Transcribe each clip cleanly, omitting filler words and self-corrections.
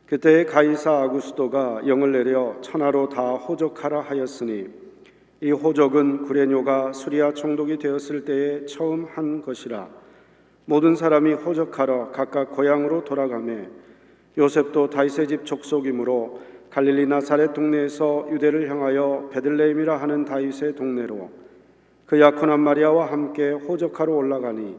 그때 가이사 아구스도가 영을 내려 천하로 다 호적하라 하였으니 이 호적은 구레뇨가 수리아 총독이 되었을 때에 처음 한 것이라. 모든 사람이 호적하러 각각 고향으로 돌아가매 요셉도 다윗의 집 족속이므로 갈릴리 나사렛 동네에서 유대를 향하여 베들레헴이라 하는 다윗의 동네로 그 약혼한 마리아와 함께 호적하러 올라가니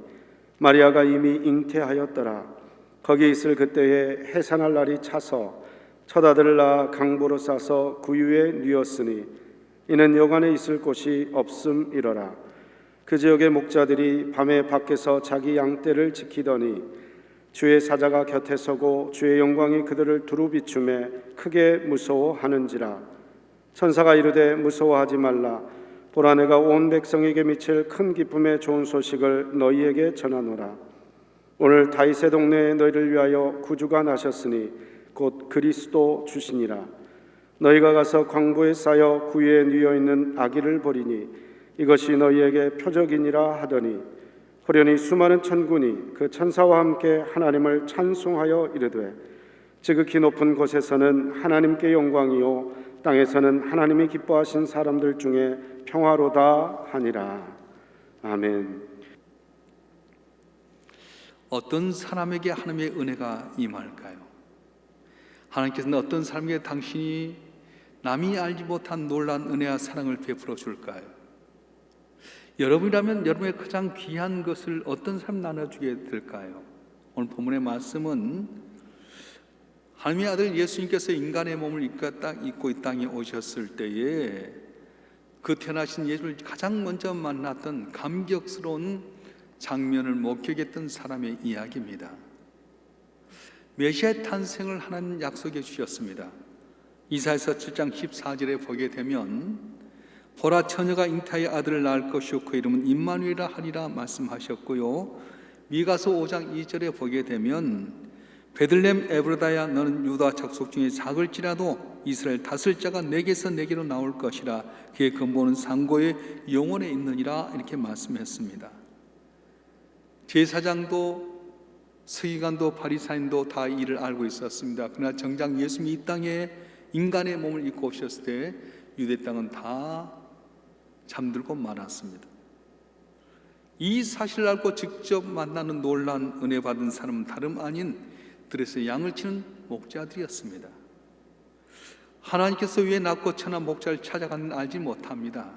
마리아가 이미 잉태하였더라. 거기 있을 그때에 해산할 날이 차서 첫 아들을 낳아 강보로 싸서 구유에 뉘었으니 이는 여관에 있을 곳이 없음이러라. 그 지역의 목자들이 밤에 밖에서 자기 양떼를 지키더니 주의 사자가 곁에 서고 주의 영광이 그들을 두루 비추매 크게 무서워하는지라. 천사가 이르되 무서워하지 말라. 보라, 내가 온 백성에게 미칠 큰 기쁨의 좋은 소식을 너희에게 전하노라. 오늘 다윗의 동네에 너희를 위하여 구주가 나셨으니 곧 그리스도 주시니라. 너희가 가서 광부에 쌓여 구유에 뉘어 있는 아기를 보리니 이것이 너희에게 표적이니라 하더니 호련히 수많은 천군이 그 천사와 함께 하나님을 찬송하여 이르되 지극히 높은 곳에서는 하나님께 영광이요 땅에서는 하나님이 기뻐하신 사람들 중에 평화로다 하니라. 아멘. 어떤 사람에게 하나님의 은혜가 임할까요? 하나님께서는 어떤 사람에게 당신이 남이 알지 못한 놀라운 은혜와 사랑을 베풀어 줄까요? 여러분이라면 여러분의 가장 귀한 것을 어떤 사람 나눠주게 될까요? 오늘 본문의 말씀은 하나님의 아들 예수님께서 인간의 몸을 입고 이 땅에 오셨을 때에 그 태어나신 예수를 가장 먼저 만났던 감격스러운 장면을 목격했던 사람의 이야기입니다. 메시아의 탄생을 하나님 약속해 주셨습니다. 이사야서 7장 14절에 보게 되면 보라, 처녀가 잉타의 아들을 낳을 것이요 그 이름은 임마누엘이라 하리라 말씀하셨고요. 미가서 5장 2절에 보게 되면 베들레헴 에브라다야, 너는 유다 족속 중에 작을지라도 이스라엘 다스릴 자가 내게서 내게로 나올 것이라. 그의 근본은 상고의 영원에 있느니라. 이렇게 말씀했습니다. 제사장도 서기관도 바리사인도 다 이를 알고 있었습니다. 그러나 정작 예수님이 이 땅에 인간의 몸을 입고 오셨을 때 유대 땅은 다 잠들고 말았습니다. 이 사실을 알고 직접 만나는 놀라운 은혜 받은 사람은 다름 아닌 들에서 양을 치는 목자들이었습니다. 하나님께서 왜 낮고 천한 목자를 찾아갔는지 알지 못합니다.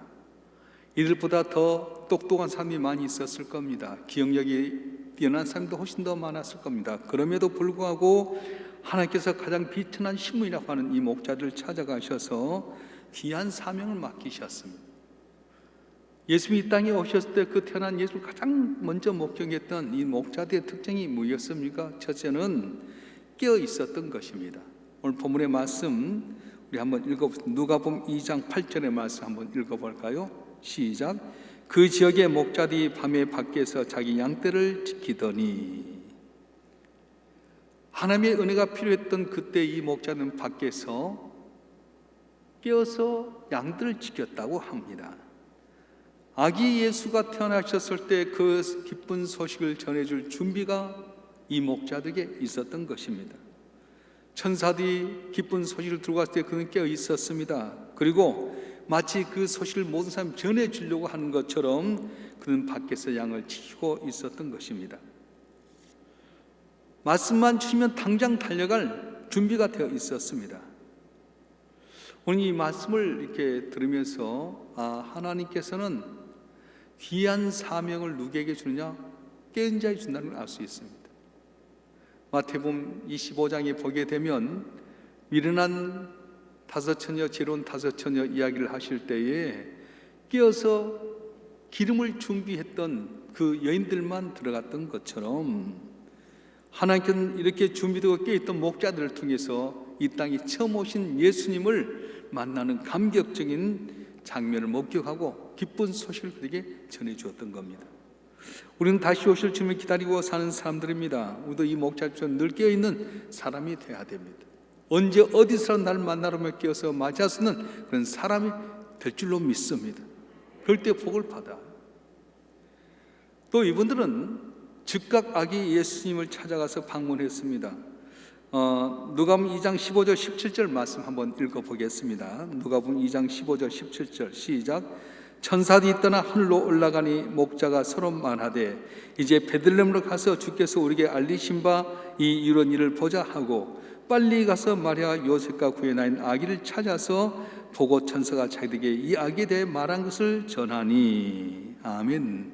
이들보다 더 똑똑한 사람이 많이 있었을 겁니다. 기억력이 뛰어난 사람도 훨씬 더 많았을 겁니다. 그럼에도 불구하고 하나님께서 가장 비천한 신분이라고 하는 이 목자들을 찾아가셔서 귀한 사명을 맡기셨습니다. 예수님이 이 땅에 오셨을 때 그 태어난 예수를 가장 먼저 목격했던 이 목자들의 특징이 뭐였습니까? 첫째는 깨어 있었던 것입니다. 오늘 본문의 말씀 우리 한번 읽어보겠습니다. 누가복음 2장 8절의 말씀 한번 읽어볼까요? 시작. 그 지역의 목자들이 밤에 밖에서 자기 양떼를 지키더니. 하나님의 은혜가 필요했던 그때 이 목자는 밖에서 깨어서 양들을 지켰다고 합니다. 아기 예수가 태어나셨을 때 그 기쁜 소식을 전해줄 준비가 이 목자들에게 있었던 것입니다. 천사들이 기쁜 소식을 들고 왔을 때 그는 깨어 있었습니다. 그리고 마치 그 소식을 모든 사람이 전해주려고 하는 것처럼 그는 밖에서 양을 지키고 있었던 것입니다. 말씀만 주시면 당장 달려갈 준비가 되어 있었습니다. 오늘 이 말씀을 이렇게 들으면서 하나님께서는 귀한 사명을 누구에게 주느냐? 깨은 자에게 준다는 걸 알 수 있습니다. 마태복음 25장에 보게 되면 미련한 다섯 처녀, 지혜로운 다섯 처녀 이야기를 하실 때에 깨어서 기름을 준비했던 그 여인들만 들어갔던 것처럼 하나님께서는 이렇게 준비되고 깨어있던 목자들을 통해서 이 땅에 처음 오신 예수님을 만나는 감격적인 장면을 목격하고 기쁜 소식을 그에게 전해주었던 겁니다. 우리는 다시 오실 주님을 기다리고 사는 사람들입니다. 우리도 이 목자처럼 늘 깨어있는 사람이 되어야 됩니다. 언제 어디서 나를 만나러 깨어서 맞이할 수 있는 그런 사람이 될 줄로 믿습니다. 그럴 때 복을 받아. 또 이분들은 즉각 아기 예수님을 찾아가서 방문했습니다. 누가복음 2장 15절 17절 말씀 한번 읽어보겠습니다. 누가복음 2장 15절 17절 시작. 천사들이 떠나 하늘로 올라가니 목자가 서로 말하되 이제 베들레헴으로 가서 주께서 우리에게 알리신 바 이 이런 일을 보자 하고 빨리 가서 마리아 요셉과 구해나인 아기를 찾아서 보고 천사가 자기에게 이 아기에 대해 말한 것을 전하니. 아멘.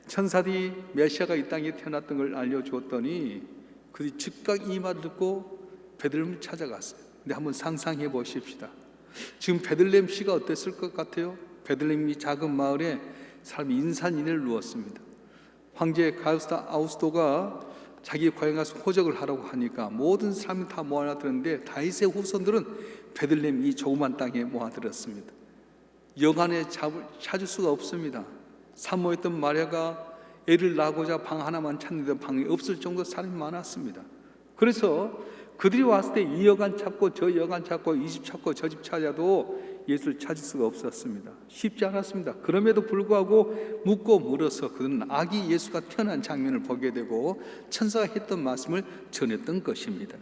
천사들이 메시아가 이 땅에 태어났던 걸 알려주었더니 그들이 즉각 이 말을 듣고 베들레헴을 찾아갔어요. 근데 한번 상상해 보십시다. 지금 베들레헴 시가 어땠을 것 같아요? 베들레헴 이 작은 마을에 사람이 인산인해를 누웠습니다. 황제 아우구스토가 자기 고향에 가서 호적을 하라고 하니까 모든 사람이 다 모아들었는데 다윗의 후손들은 베들레헴 이 조그만 땅에 모아들었습니다. 여간에 찾을 수가 없습니다. 산모였던 마리아가 애를 낳고자 방 하나만 찾는데 방이 없을 정도로 사람이 많았습니다. 그래서 그들이 왔을 때 이 여관 찾고 저 여관 찾고 이 집 찾고 저 집 찾아도 예수를 찾을 수가 없었습니다. 쉽지 않았습니다. 그럼에도 불구하고 묻고 물어서 그들은 아기 예수가 태어난 장면을 보게 되고 천사가 했던 말씀을 전했던 것입니다.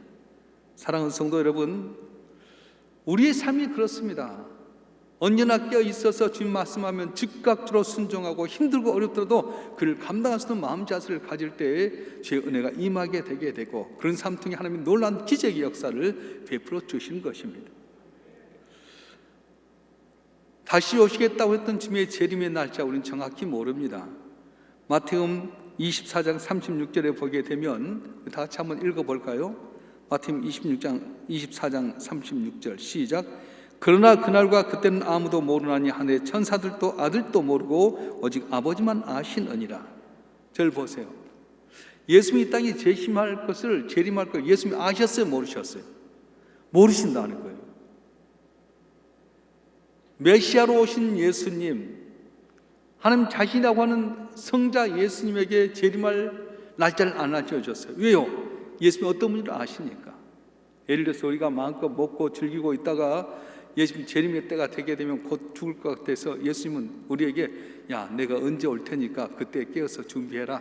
사랑하는 성도 여러분, 우리의 삶이 그렇습니다. 언제나 깨어 있어서 주님 말씀하면 즉각적으로 순종하고 힘들고 어렵더라도 그를 감당할 수 있는 마음 자세를 가질 때에 주의 은혜가 임하게 되게 되고 그런 삶 통해 하나님이 놀라운 기적의 역사를 베풀어 주시는 것입니다. 다시 오시겠다고 했던 주님의 재림의 날짜 우리는 정확히 모릅니다. 마태복음 24장 36절에 보게 되면 다 같이 한번 읽어볼까요? 마태복음 24장 36절 시작. 그러나 그날과 그때는 아무도 모르나니 하늘의 천사들도 아들도 모르고 오직 아버지만 아시느니라. 절 보세요. 예수님이 이 땅에 재림할 것을 예수님이 아셨어요, 모르셨어요? 모르신다는 거예요. 메시아로 오신 예수님, 하나님 자신이라고 하는 성자 예수님에게 재림할 날짜를 안 알려주셨어요. 왜요? 예수님이 어떤 분인지 아시니까. 예를 들어서 우리가 마음껏 먹고 즐기고 있다가 예수님 재림의 때가 되게 되면 곧 죽을 것 같아서 예수님은 우리에게 야, 내가 언제 올 테니까 그때 깨어서 준비해라.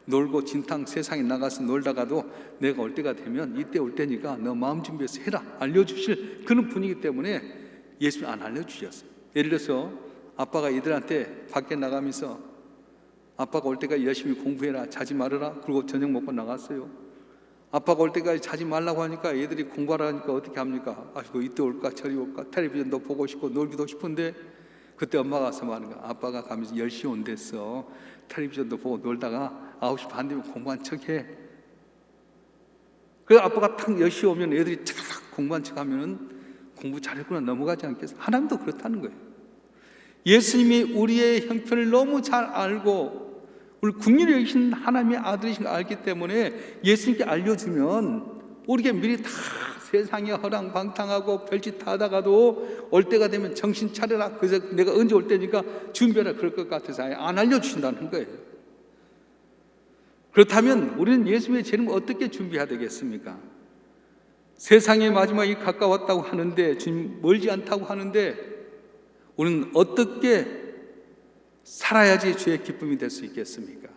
놀고 진탕 세상에 나가서 놀다가도 내가 올 때가 되면 이때 올 테니까 너 마음 준비해서 해라. 알려주실 그런 분이기 때문에 예수님 안 알려주셨어요. 예를 들어서 아빠가 이들한테 밖에 나가면서 아빠가 올 때까지 열심히 공부해라. 자지 말아라. 그리고 저녁 먹고 나갔어요. 아빠가 올 때까지 자지 말라고 하니까 애들이 공부하라 하니까 어떻게 합니까? 아이고 이때 올까 저리 올까 텔레비전도 보고 싶고 놀기도 싶은데 그때 엄마가 와서 말하는 거야. 아빠가 가면서 10시 온댔어. 텔레비전도 보고 놀다가 9시 반 되면 공부한 척해. 그래서 아빠가 탁 10시 오면 애들이 착 공부한 척하면 공부 잘했구나 넘어가지 않겠어? 하나님도 그렇다는 거예요. 예수님이 우리의 형편을 너무 잘 알고 우리 국민을 여기신 하나님의 아들이신 걸 알기 때문에 예수님께 알려주면 우리에게 미리 다 세상에 허랑방탕하고 별짓 다 하다가도 올 때가 되면 정신 차려라. 그래서 내가 언제 올 때니까 준비하라 그럴 것 같아서 아예 안 알려주신다는 거예요. 그렇다면 우리는 예수님의 재림을 어떻게 준비해야 되겠습니까? 세상의 마지막이 가까웠다고 하는데 주님 멀지 않다고 하는데 우리는 어떻게 살아야지 주의 기쁨이 될 수 있겠습니까?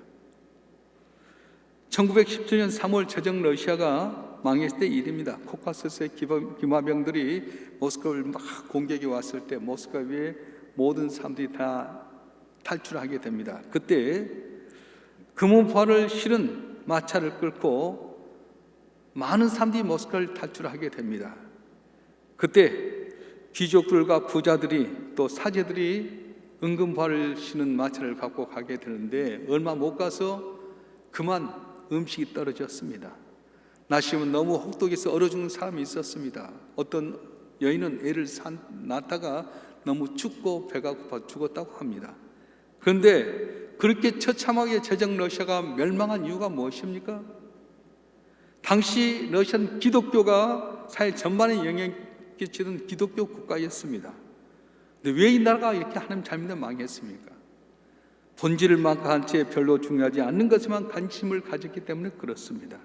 1917년 3월 제정 러시아가 망했을 때 일입니다. 코카서스의 기마병들이 모스크바를 막 공격이 왔을 때 모스크바의 모든 사람들이 다 탈출하게 됩니다. 그때 금은보화를 실은 마차를 끌고 많은 사람들이 모스크바를 탈출하게 됩니다. 그때 귀족들과 부자들이 또 사제들이 은금보화를 실은 마차를 갖고 가게 되는데 얼마 못 가서 그만 음식이 떨어졌습니다. 날씨면 너무 혹독해서 얼어 죽는 사람이 있었습니다. 어떤 여인은 애를 낳다가 너무 춥고 배가 고파 죽었다고 합니다. 그런데 그렇게 처참하게 제정 러시아가 멸망한 이유가 무엇입니까? 당시 러시아는 기독교가 사회 전반에 영향을 끼치던 기독교 국가였습니다. 근데 왜 이 나라가 이렇게 하나님 잘못에 망했습니까? 본질을 망각한 채 별로 중요하지 않는 것에만 관심을 가졌기 때문에 그렇습니다.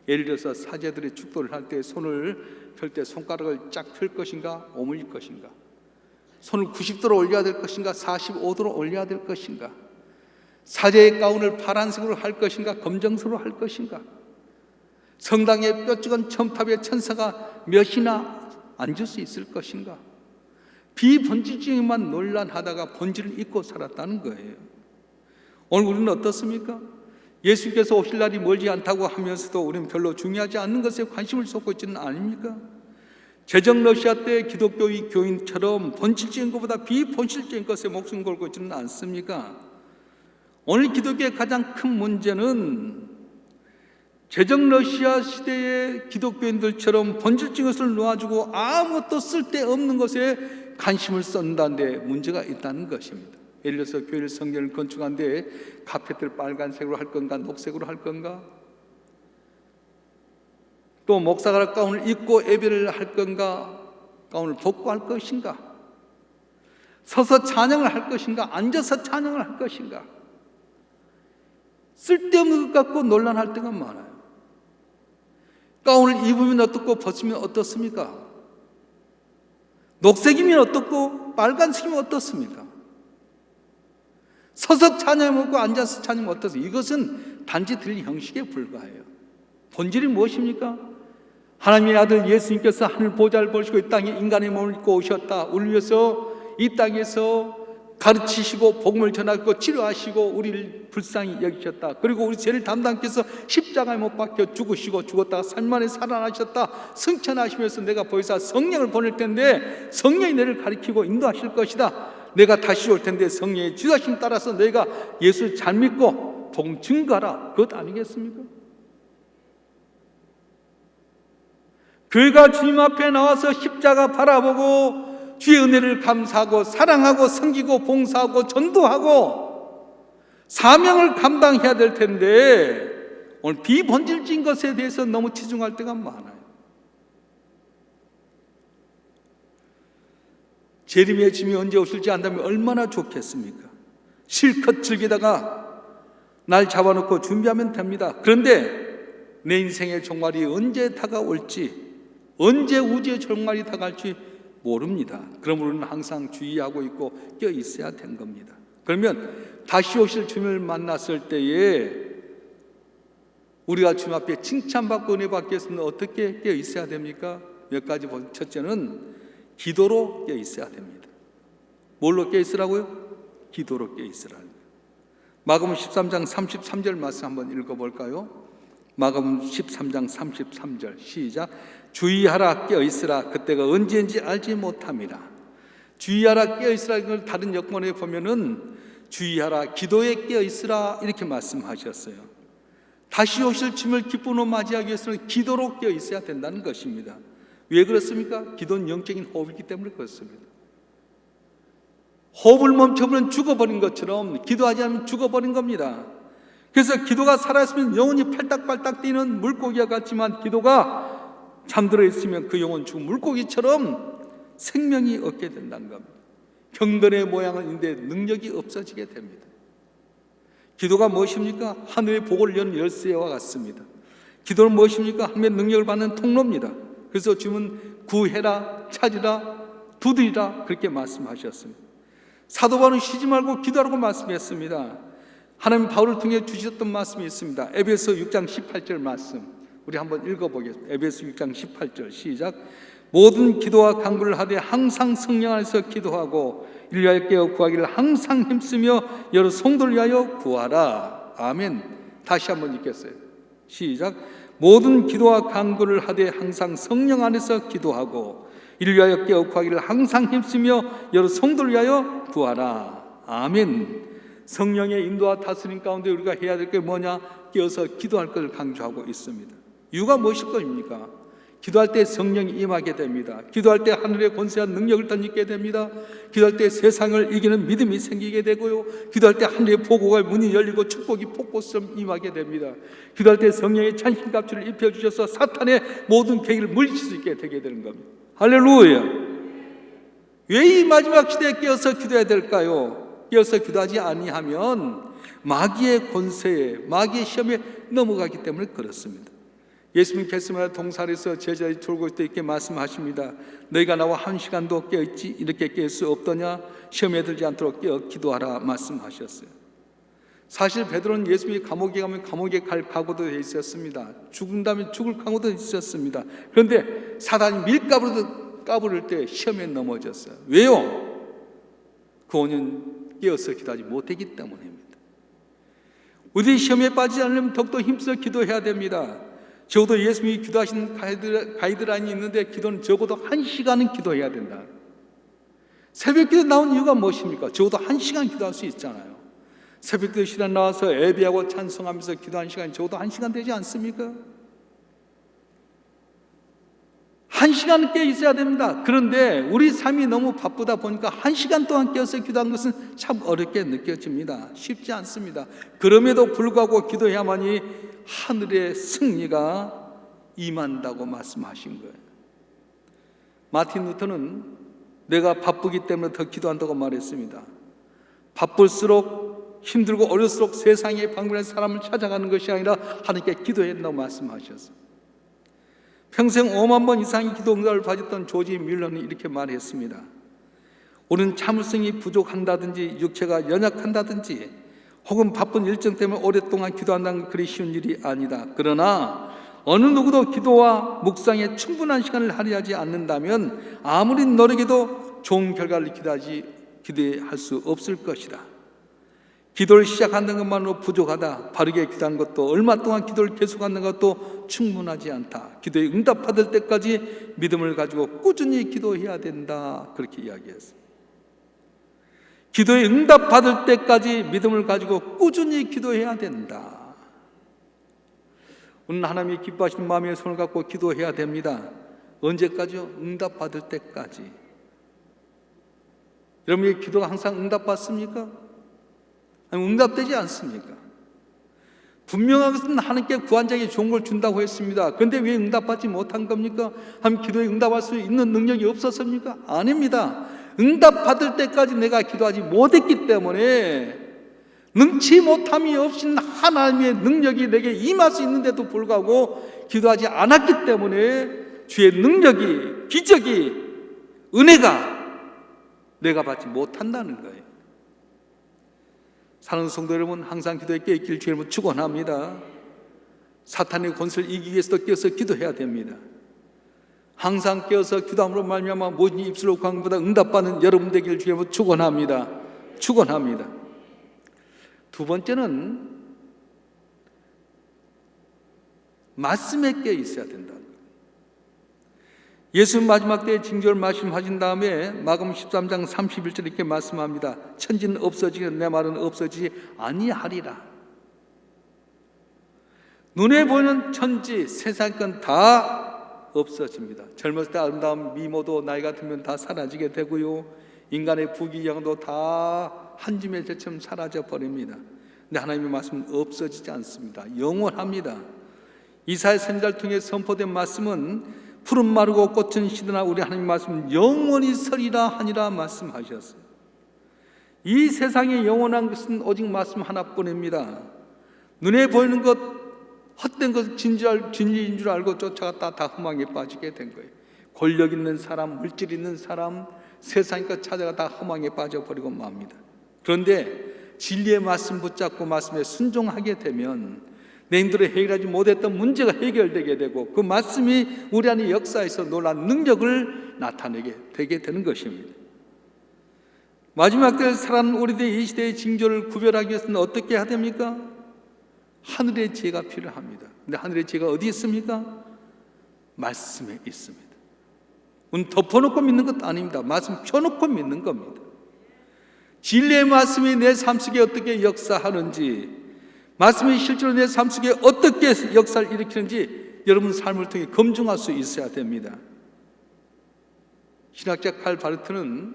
예를 들어서 사제들이 축도를 할 때 손을 펼 때 손가락을 쫙 펼 것인가 오므릴 것인가, 손을 90도로 올려야 될 것인가 45도로 올려야 될 것인가, 사제의 가운을 파란색으로 할 것인가 검정색으로 할 것인가, 성당의 뼈죽은 첨탑의 천사가 몇이나 앉을 수 있을 것인가? 비본질적인만 논란하다가 본질을 잊고 살았다는 거예요. 오늘 우리는 어떻습니까? 예수께서 오실 날이 멀지 않다고 하면서도 우리는 별로 중요하지 않는 것에 관심을 쏟고 있지는 않습니까? 제정 러시아 때 기독교의 교인처럼 본질적인 것보다 비본질적인 것에 목숨 걸고 있지는 않습니까? 오늘 기독교의 가장 큰 문제는 제정 러시아 시대의 기독교인들처럼 본질적인 것을 놓아주고 아무것도 쓸데없는 것에 관심을 쏟는다는 데 문제가 있다는 것입니다. 예를 들어서 교회 성전을 건축하는데 카펫을 빨간색으로 할 건가 녹색으로 할 건가, 또 목사가 가운을 입고 예배를 할 건가 가운을 벗고 할 것인가, 서서 찬양을 할 것인가 앉아서 찬양을 할 것인가, 쓸데없는 것 갖고 논란할 때가 많아요. 가운을 입으면 어떻고 벗으면 어떻습니까? 녹색이면 어떻고 빨간색이면 어떻습니까? 서서 찬양 먹고 앉아서 찬양 어떻습니까? 이것은 단지 들릴 형식에 불과해요. 본질이 무엇입니까? 하나님의 아들 예수님께서 하늘 보좌를 보시고 이 땅에 인간의 몸을 입고 오셨다. 우리 위해서 이 땅에서 가르치시고 복음을 전하고 치료하시고 우리를 불쌍히 여기셨다. 그리고 우리 죄를 담당께서 십자가에 못 박혀 죽으시고 죽었다가 3일 만에 살아나셨다. 승천하시면서 내가 보이사 성령을 보낼 텐데 성령이 너를 가리키고 인도하실 것이다. 내가 다시 올 텐데 성령의 주하심 따라서 너희가 예수 잘 믿고 복음 증거하라. 그것 아니겠습니까? 교회가 주님 앞에 나와서 십자가 바라보고 주의 은혜를 감사하고 사랑하고 섬기고 봉사하고 전도하고 사명을 감당해야 될 텐데 오늘 비본질적인 것에 대해서 너무 치중할 때가 많아요. 재림의 주님이 언제 오실지 안다면 얼마나 좋겠습니까? 실컷 즐기다가 날 잡아놓고 준비하면 됩니다. 그런데 내 인생의 종말이 언제 다가올지, 언제 우주의 종말이 다가올지 모릅니다. 그러므로 우리는 항상 주의하고 있고 껴 있어야 되는 겁니다. 그러면 다시 오실 주님을 만났을 때에 우리가 주님 앞에 칭찬받고 은혜 받기 위해서는 어떻게 껴 있어야 됩니까? 몇 가지 보세요. 첫째는 기도로 껴 있어야 됩니다. 뭘로 껴 있으라고요? 기도로 껴 있으라고요. 마가복음 13장 33절 말씀 한번 읽어볼까요? 마가복음 13장 33절 시작. 주의하라 깨어있으라 그때가 언제인지 알지 못합니다. 주의하라 깨어있으라 이걸 다른 역본에 보면은 주의하라 기도에 깨어있으라 이렇게 말씀하셨어요. 다시 오실 주님을 기쁨으로 맞이하기 위해서는 기도로 깨어있어야 된다는 것입니다. 왜 그렇습니까? 기도는 영적인 호흡이기 때문에 그렇습니다. 호흡을 멈춰버리면 죽어버린 것처럼 기도하지 않으면 죽어버린 겁니다. 그래서 기도가 살아있으면 영혼이 팔딱팔딱 뛰는 물고기와 같지만 기도가 잠들어 있으면 그 영혼 죽은 물고기처럼 생명이 얻게 된다는 겁니다. 경건의 모양은 있는데 능력이 없어지게 됩니다. 기도가 무엇입니까? 하늘의 복을 여는 열쇠와 같습니다. 기도는 무엇입니까? 하나님의 능력을 받는 통로입니다. 그래서 주님은 구해라, 찾으라, 두드리라 그렇게 말씀하셨습니다. 사도 바울은 쉬지 말고 기도하라고 말씀했습니다. 하나님 바울을 통해 주셨던 말씀이 있습니다. 에베소 6장 18절 말씀 우리 한번 읽어보겠습니다. 에베소 6장 18절 시작. 모든 기도와 간구를 하되 항상 성령 안에서 기도하고 이를 위하여 깨어 구하기를 항상 힘쓰며 여러 성도를 위하여 구하라. 아멘. 다시 한번 읽겠어요. 시작. 모든 기도와 간구를 하되 항상 성령 안에서 기도하고 이를 위하여 깨어 구하기를 항상 힘쓰며 여러 성도를 위하여 구하라. 아멘. 성령의 인도와 다스림 가운데 우리가 해야 될 게 뭐냐? 깨어서 기도할 것을 강조하고 있습니다. 이유가 무엇일 것입니까? 기도할 때 성령이 임하게 됩니다. 기도할 때 하늘의 권세한 능력을 덧입게 됩니다. 기도할 때 세상을 이기는 믿음이 생기게 되고요. 기도할 때 하늘의 보고가 문이 열리고 축복이 폭포처럼 임하게 됩니다. 기도할 때 성령의 찬신갑주를 입혀주셔서 사탄의 모든 계기를 물리칠 수 있게 되게 되는 겁니다. 할렐루야. 왜 이 마지막 시대에 깨어서 기도해야 될까요? 깨어서 기도하지 아니하면 마귀의 권세에, 마귀의 시험에 넘어가기 때문에 그렇습니다. 예수님 겟세마네 동산에서 제자들이 졸고 있을 때 이렇게 말씀하십니다. 너희가 나와 한 시간도 깨어있지 이렇게 깨울 수 없더냐? 시험에 들지 않도록 깨어 기도하라 말씀하셨어요. 사실 베드로는 예수님이 감옥에 가면 감옥에 갈 각오도 돼 있었습니다. 죽은 다음에 죽을 각오도 있었습니다. 그런데 사단이 밀가루도 까부를 때 시험에 넘어졌어요. 왜요? 그 5년 깨어서 기도하지 못했기 때문입니다. 우리 시험에 빠지지 않으려면 더욱더 힘써 기도해야 됩니다. 적어도 예수님이 기도하신 가이드라인이 있는데 기도는 적어도 1시간은 기도해야 된다. 새벽 기도 나온 이유가 무엇입니까? 적어도 1시간 기도할 수 있잖아요. 새벽 기도 시간 나와서 예배하고 찬송하면서 기도하는 시간이 적어도 1시간 되지 않습니까? 1시간 깨어 있어야 됩니다. 그런데 우리 삶이 너무 바쁘다 보니까 1시간 동안 깨어서 기도하는 것은 참 어렵게 느껴집니다. 쉽지 않습니다. 그럼에도 불구하고 기도해야만이 하늘의 승리가 임한다고 말씀하신 거예요. 마틴 루터는 내가 바쁘기 때문에 더 기도한다고 말했습니다. 바쁠수록 힘들고 어려울수록 세상의 방문의 사람을 찾아가는 것이 아니라 하나님께 기도해야 된다고 말씀하셨어요. 평생 5만 번 이상의 기도 응답을 받았던 조지 뮬러는 이렇게 말했습니다. 우리는 참을성이 부족한다든지 육체가 연약한다든지 혹은 바쁜 일정 때문에 오랫동안 기도한다는 건 그리 쉬운 일이 아니다. 그러나 어느 누구도 기도와 묵상에 충분한 시간을 할애하지 않는다면 아무리 노력해도 좋은 결과를 기대할 수 없을 것이다. 기도를 시작하는 것만으로 부족하다. 바르게 기도하는 것도 얼마 동안 기도를 계속하는 것도 충분하지 않다. 기도에 응답받을 때까지 믿음을 가지고 꾸준히 기도해야 된다. 그렇게 이야기했어요. 기도에 응답받을 때까지 믿음을 가지고 꾸준히 기도해야 된다. 오늘 하나님이 기뻐하시는 마음의 손을 갖고 기도해야 됩니다. 언제까지요? 응답받을 때까지. 여러분의 기도가 항상 응답받습니까? 아니, 응답되지 않습니까? 분명한 것은 하나님께 구한 자에게 좋은 걸 준다고 했습니다. 그런데 왜 응답받지 못한 겁니까? 하나님 기도에 응답할 수 있는 능력이 없었습니까? 아닙니다. 응답받을 때까지 내가 기도하지 못했기 때문에 능치 못함이 없인 하나님의 능력이 내게 임할 수 있는데도 불구하고 기도하지 않았기 때문에 주의 능력이, 기적이, 은혜가 내가 받지 못한다는 거예요. 사랑하는 성도 여러분, 항상 기도에 깨있기를 주님은 축원합니다. 사탄의 권세를 이기기 위해서 깨어서 기도해야 됩니다. 항상 깨어서 기도함으로 말미암아 모든 입술로 구하는 응답받는 여러분 되기를 주님은 축원합니다. 축원합니다. 두 번째는 말씀에 깨어 있어야 된다. 예수 마지막 때의 징조를 말씀하신 다음에 마가복음 13장 31절 이렇게 말씀합니다. 천지는 없어지고 내 말은 없어지지 아니하리라. 눈에 보이는 천지, 세상 건 다 없어집니다. 젊었을 때 아름다운 미모도 나이가 들면 다 사라지게 되고요. 인간의 부귀영도 다 한줌의 재처럼 사라져 버립니다. 근데 하나님의 말씀은 없어지지 않습니다. 영원합니다. 이사야 선지자를 통해 선포된 말씀은 푸른 마르고 꽃은 시드나 우리 하나님 말씀은 영원히 서리라 하니라 말씀하셨어요. 이 세상에 영원한 것은 오직 말씀 하나뿐입니다. 눈에 보이는 것, 헛된 것 진리인 줄 알고 쫓아갔다 다 흠망에 빠지게 된 거예요. 권력 있는 사람, 물질 있는 사람, 세상의 것 찾아가다 흠망에 빠져버리고 맙니다. 그런데 진리의 말씀 붙잡고 말씀에 순종하게 되면 내 힘들어 해결하지 못했던 문제가 해결되게 되고 그 말씀이 우리 안에 역사에서 놀라운 능력을 나타내게 되게 되는 것입니다. 마지막 때를 살아가는 우리들의 이 시대의 징조를 구별하기 위해서는 어떻게 해야 됩니까? 하늘의 지혜가 필요합니다. 근데 하늘의 지혜가 어디 있습니까? 말씀에 있습니다. 문 덮어놓고 믿는 것도 아닙니다. 말씀 펴놓고 믿는 겁니다. 진리의 말씀이 내 삶 속에 어떻게 역사하는지, 말씀이 실제로 내 삶 속에 어떻게 역사를 일으키는지 여러분 삶을 통해 검증할 수 있어야 됩니다. 신학자 칼 바르트는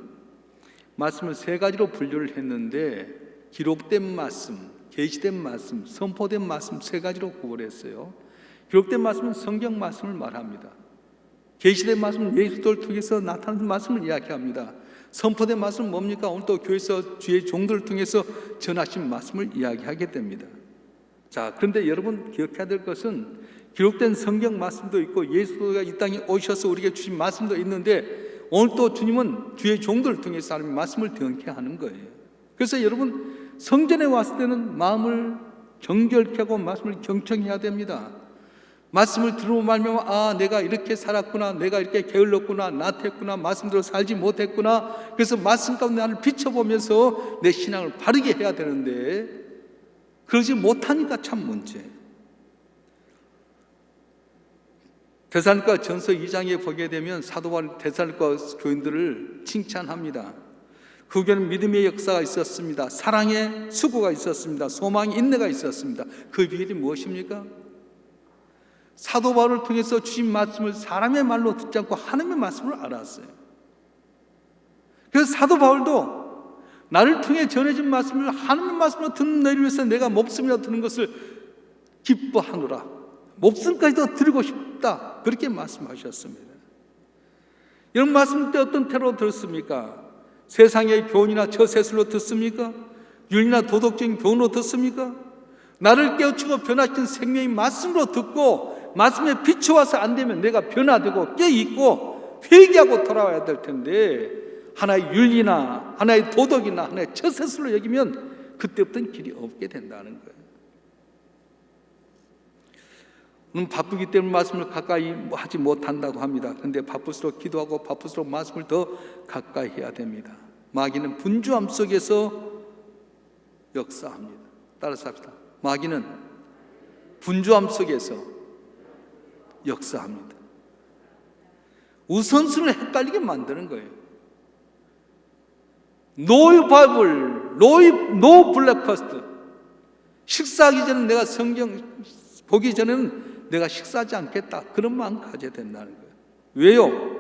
말씀을 세 가지로 분류를 했는데 기록된 말씀, 계시된 말씀, 선포된 말씀 세 가지로 구분했어요. 기록된 말씀은 성경 말씀을 말합니다. 계시된 말씀은 예수를 통해서 나타나는 말씀을 이야기합니다. 선포된 말씀은 뭡니까? 오늘 또 교회에서 주의 종들을 통해서 전하신 말씀을 이야기하게 됩니다. 자, 그런데 여러분 기억해야 될 것은 기록된 성경 말씀도 있고 예수가 이 땅에 오셔서 우리에게 주신 말씀도 있는데 오늘 또 주님은 주의 종들을 통해서 하나님의 말씀을 등케 하는 거예요. 그래서 여러분 성전에 왔을 때는 마음을 정결케 하고 말씀을 경청해야 됩니다. 말씀을 들으면 말면 내가 이렇게 살았구나, 내가 이렇게 게을렀구나, 나태했구나, 말씀대로 살지 못했구나. 그래서 말씀 가운데 나를 비춰보면서 내 신앙을 바르게 해야 되는데 그러지 못하니까 참 문제. 데살로니가 전서 2장에 보게 되면 사도 바울이 데살로니가 교인들을 칭찬합니다. 그 교회는 믿음의 역사가 있었습니다. 사랑의 수고가 있었습니다. 소망의 인내가 있었습니다. 그 비결이 무엇입니까? 사도 바울을 통해서 주신 말씀을 사람의 말로 듣지 않고 하나님의 말씀을 알았어요. 그래서 사도 바울도 나를 통해 전해진 말씀을 하나님의 말씀으로 듣는 너희를 위해서 내가 목숨이라 드는 것을 기뻐하노라. 목숨까지도 드리고 싶다. 그렇게 말씀하셨습니다. 이런 말씀 때 어떤 태도로 들었습니까? 세상의 교훈이나 저세술로 듣습니까? 윤리나 도덕적인 교훈으로 듣습니까? 나를 깨우치고 변화시킨 생명의 말씀으로 듣고 말씀에 비춰와서 안 되면 내가 변화되고 깨있고 회개하고 돌아와야 될 텐데 하나의 윤리나 하나의 도덕이나 하나의 처세술로 여기면 그때부터는 길이 없게 된다는 거예요. 바쁘기 때문에 말씀을 가까이 하지 못한다고 합니다. 그런데 바쁠수록 기도하고 바쁠수록 말씀을 더 가까이 해야 됩니다. 마귀는 분주함 속에서 역사합니다. 따라서 합시다. 마귀는 분주함 속에서 역사합니다. 우선순위를 헷갈리게 만드는 거예요. No Bible, no breakfast. 식사하기 전에 내가 성경 보기 전에는 내가 식사하지 않겠다. 그런 마음 가져야 된다는 거예요. 왜요?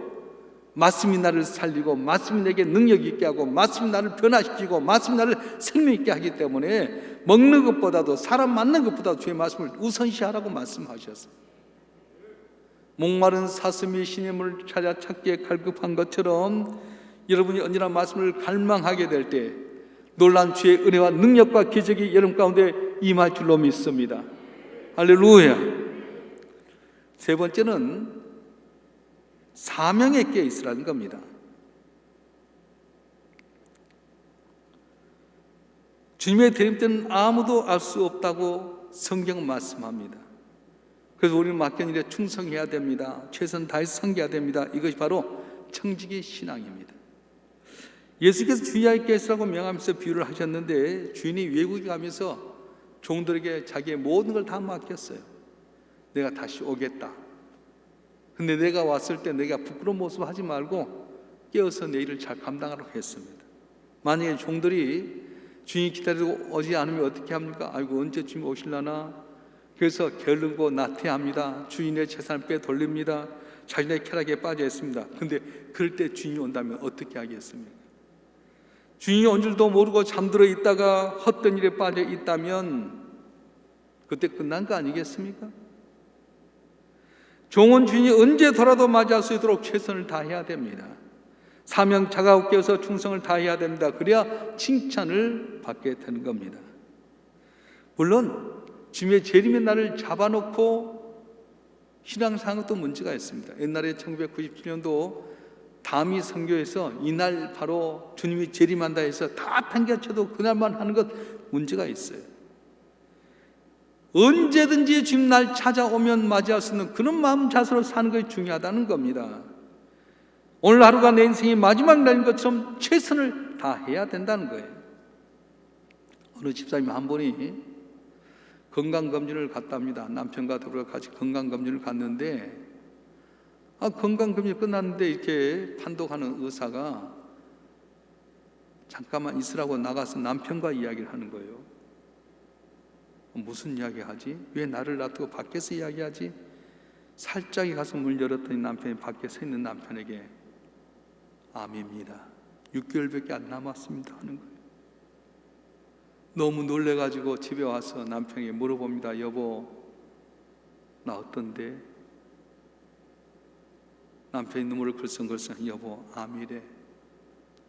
말씀이 나를 살리고 말씀이 내게 능력 있게 하고 말씀이 나를 변화시키고 말씀이 나를 생명 있게 하기 때문에 먹는 것보다도 사람 만난 것보다도 주의 말씀을 우선시하라고 말씀하셨어요. 목마른 사슴이 신의 물을 찾아 찾기에 갈급한 것처럼 여러분이 언제나 말씀을 갈망하게 될 때 놀란 주의 은혜와 능력과 기적이 여러분 가운데 임할 줄로 믿습니다. 할렐루야. 세 번째는 사명에 깨어 있으라는 겁니다. 주님의 대림 때는 아무도 알 수 없다고 성경은 말씀합니다. 그래서 우리는 맡긴 일에 충성해야 됩니다. 최선 다해서 섬겨야 됩니다. 이것이 바로 청지기 신앙입니다. 예수께서 주의하여 계시라고 명하면서 비유를 하셨는데 주인이 외국에 가면서 종들에게 자기의 모든 걸 다 맡겼어요. 내가 다시 오겠다. 근데 내가 왔을 때 내가 부끄러운 모습 하지 말고 깨어서 내 일을 잘 감당하라고 했습니다. 만약에 종들이 주인이 기다리고 오지 않으면 어떻게 합니까? 아이고 언제 주인 오실라나? 그래서 게으르고 나태합니다. 주인의 재산을 빼돌립니다. 자신의 쾌락에 빠져 있습니다. 근데 그럴 때 주인이 온다면 어떻게 하겠습니까? 주인이 온 줄도 모르고 잠들어 있다가 헛된 일에 빠져 있다면 그때 끝난 거 아니겠습니까? 종은 주인이 언제 돌아도 맞이할 수 있도록 최선을 다해야 됩니다. 사명 자가고 깨어서 충성을 다해야 됩니다. 그래야 칭찬을 받게 되는 겁니다. 물론 주님의 재림의 날을 잡아놓고 신앙상도 문제가 있습니다. 옛날에 1997년도 다미 선교에서 이날 바로 주님이 재림한다 해서 다 당겨쳐도 그날만 하는 것 문제가 있어요. 언제든지 주님 날 찾아오면 맞이할 수 있는 그런 마음 자세로 사는 것이 중요하다는 겁니다. 오늘 하루가 내 인생의 마지막 날인 것처럼 최선을 다해야 된다는 거예요. 어느 집사님 한 분이 건강검진을 갔답니다. 남편과 더불어 같이 건강검진을 갔는데 건강검진이 끝났는데 이렇게 판독하는 의사가 잠깐만 있으라고 나가서 남편과 이야기를 하는 거예요. 무슨 이야기 하지? 왜 나를 놔두고 밖에서 이야기하지? 살짝이 가서 문 열었더니 남편이 밖에 서 있는 남편에게 암입니다. 6개월밖에 안 남았습니다 하는 거예요. 너무 놀래가지고 집에 와서 남편에게 물어봅니다. 여보, 나 어떤데? 남편이 눈물을 글썽글썽 여보, 암이래.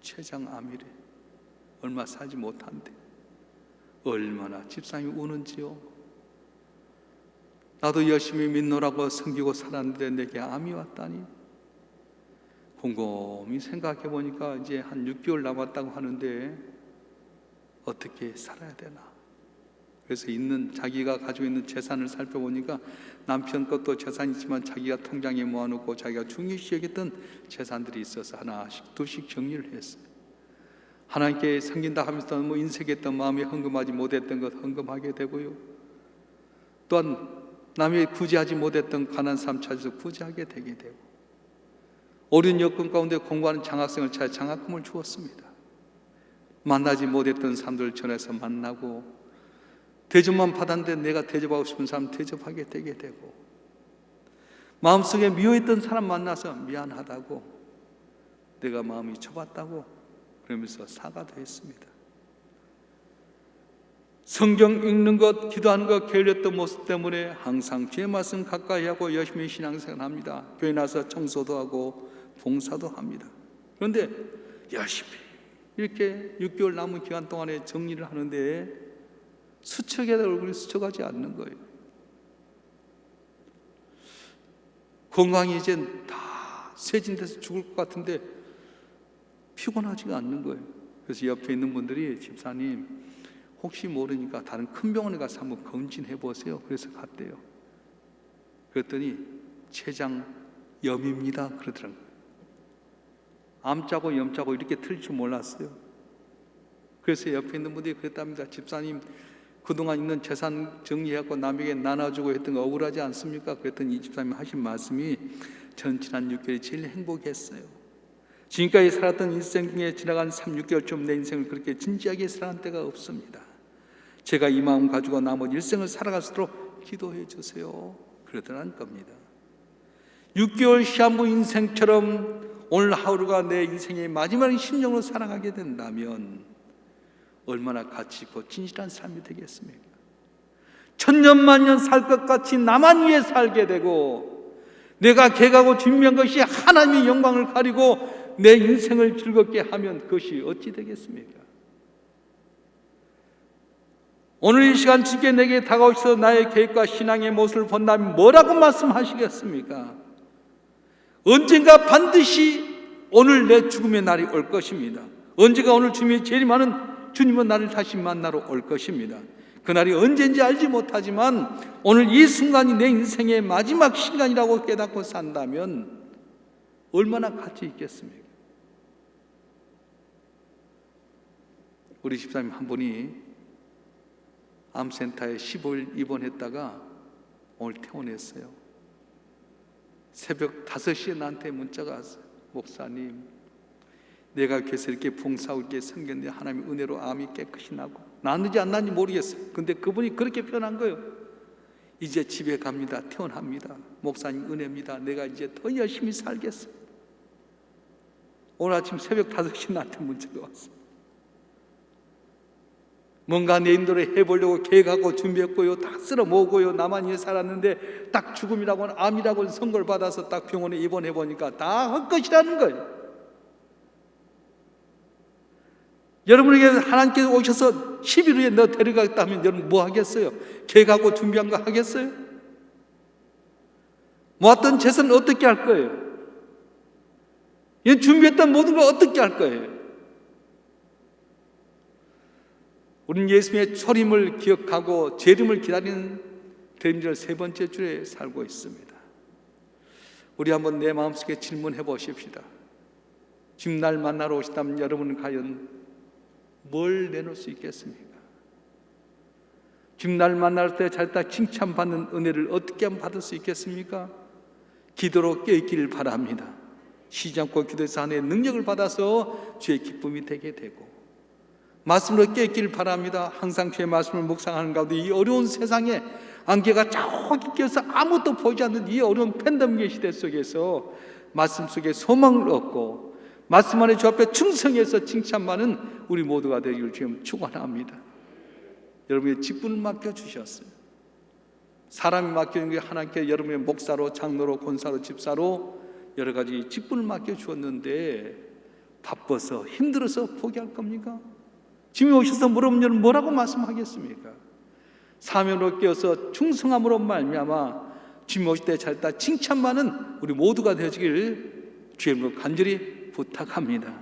췌장 암이래. 얼마 살지 못한대. 얼마나 집사님이 우는지요. 나도 열심히 믿노라고 섬기고 살았는데 내게 암이 왔다니. 곰곰이 생각해 보니까 이제 한 6개월 남았다고 하는데 어떻게 살아야 되나? 그래서 자기가 가지고 있는 재산을 살펴보니까 남편 것도 재산이 있지만 자기가 통장에 모아놓고 자기가 중요시 여겼던 재산들이 있어서 하나씩 둘씩 정리를 했어요. 하나님께 섬긴다 하면서 뭐 인색했던 마음에 헌금하지 못했던 것 헌금하게 되고요. 또한 남이 구제하지 못했던 가난한 삶 찾아서 구제하게 되게 되고, 어려운 여건 가운데 공부하는 장학생을 찾아 장학금을 주었습니다. 만나지 못했던 사람들을 전해서 만나고, 대접만 받았는데 내가 대접하고 싶은 사람 대접하게 되게 되고, 마음속에 미워했던 사람 만나서 미안하다고, 내가 마음이 좁았다고 그러면서 사과도 했습니다. 성경 읽는 것, 기도하는 것, 게을렸던 모습 때문에 항상 주의 말씀 가까이 하고 열심히 신앙생활 합니다. 교회 나서 청소도 하고 봉사도 합니다. 그런데 열심히 이렇게 6개월 남은 기간 동안에 정리를 하는데 수척의 얼굴이 스쳐가지 않는 거예요. 건강이 이제 다 쇠진돼서 죽을 것 같은데 피곤하지가 않는 거예요. 그래서 옆에 있는 분들이 집사님 혹시 모르니까 다른 큰 병원에 가서 한번 검진해 보세요. 그래서 갔대요. 그랬더니 췌장염입니다 그러더라고요. 암자고 염자고 이렇게 틀릴 줄 몰랐어요. 그래서 옆에 있는 분들이 그랬답니다. 집사님 그동안 있는 재산 정리해갖고 남에게 나눠주고 했던 거 억울하지 않습니까? 그랬더니 이 집사님이 하신 말씀이 전 지난 6개월이 제일 행복했어요. 지금까지 살았던 인생 중에 지나간 3, 6개월 좀 내 인생을 그렇게 진지하게 살아간 때가 없습니다. 제가 이 마음 가지고 나머지 일생을 살아갈 수 있도록 기도해 주세요. 그러더란 겁니다. 6개월 시한부 인생처럼 오늘 하루가 내 인생의 마지막 심령으로 살아가게 된다면 얼마나 가치 있고 진실한 삶이 되겠습니까? 천년만년 살 것 같이 나만 위해 살게 되고, 내가 계획하고 준비한 것이 하나님의 영광을 가리고 내 인생을 즐겁게 하면 그것이 어찌 되겠습니까? 오늘 이 시간 주께 내게 다가오셔서 나의 계획과 신앙의 모습을 본다면 뭐라고 말씀하시겠습니까? 언젠가 반드시 오늘 내 죽음의 날이 올 것입니다. 언제가 오늘 주님이 제일 많은 주님은 나를 다시 만나러 올 것입니다. 그날이 언제인지 알지 못하지만 오늘 이 순간이 내 인생의 마지막 시간이라고 깨닫고 산다면 얼마나 가치 있겠습니까? 우리 집사님 한 분이 암센터에 15일 입원했다가 오늘 퇴원했어요. 새벽 5시에 나한테 문자가 왔어요. 목사님, 내가 교회에서 이렇게 봉사하고 이렇게 섬겼는데 하나님의 은혜로 암이 깨끗이 나고, 났는지 안 났는지 모르겠어요. 근데 그분이 그렇게 표현한 거예요. 이제 집에 갑니다. 퇴원합니다. 목사님 은혜입니다. 내가 이제 더 열심히 살겠어요. 오늘 아침 새벽 5시 나한테 문자가 왔어요. 뭔가 내 인도를 해보려고 계획하고 준비했고요. 다 쓸어 모으고요. 나만 위해 살았는데 딱 죽음이라고 암이라고 선고를 받아서 딱 병원에 입원해 보니까 다 헛것이라는 거예요. 여러분에게 하나님께서 오셔서 10일 후에 너 데려가겠다 하면 여러분 뭐 하겠어요? 계획하고 준비한 거 하겠어요? 모았던 재산은 어떻게 할 거예요? 준비했던 모든 걸 어떻게 할 거예요? 우리는 예수님의 초림을 기억하고 재림을 기다리는 대림절 3번째 주에 살고 있습니다. 우리 한번 내 마음속에 질문해 보십시다. 지금 날 만나러 오시다면 여러분은 과연 뭘 내놓을 수 있겠습니까? 지금 날 만날 때 잘다 칭찬받는 은혜를 어떻게 하면 받을 수 있겠습니까? 기도로 깨있기를 바랍니다. 쉬지 않고 기도해서 하나님의 능력을 받아서 주의 기쁨이 되게 되고, 말씀으로 깨있기를 바랍니다. 항상 주의 말씀을 묵상하는 가운데 이 어려운 세상에 안개가 저기 껴서 아무것도 보이지 않는 이 어려운 팬데믹의 시대 속에서 말씀 속에 소망을 얻고 말씀 안에 주 앞에 충성해서 칭찬받는 우리 모두가 되기를 주님 축원합니다. 여러분의 직분을 맡겨주셨어요. 사람이 맡기는 게 하나님께 여러분의 목사로, 장로로, 권사로, 집사로 여러 가지 직분을 맡겨주었는데 바빠서 힘들어서 포기할 겁니까? 주님이 오셔서 물으면 뭐라고 말씀하겠습니까? 사명으로 깨어서 충성함으로 말미암아 주님 오실 때 잘다 칭찬받는 우리 모두가 되어지길 주님으로 간절히 부탁합니다.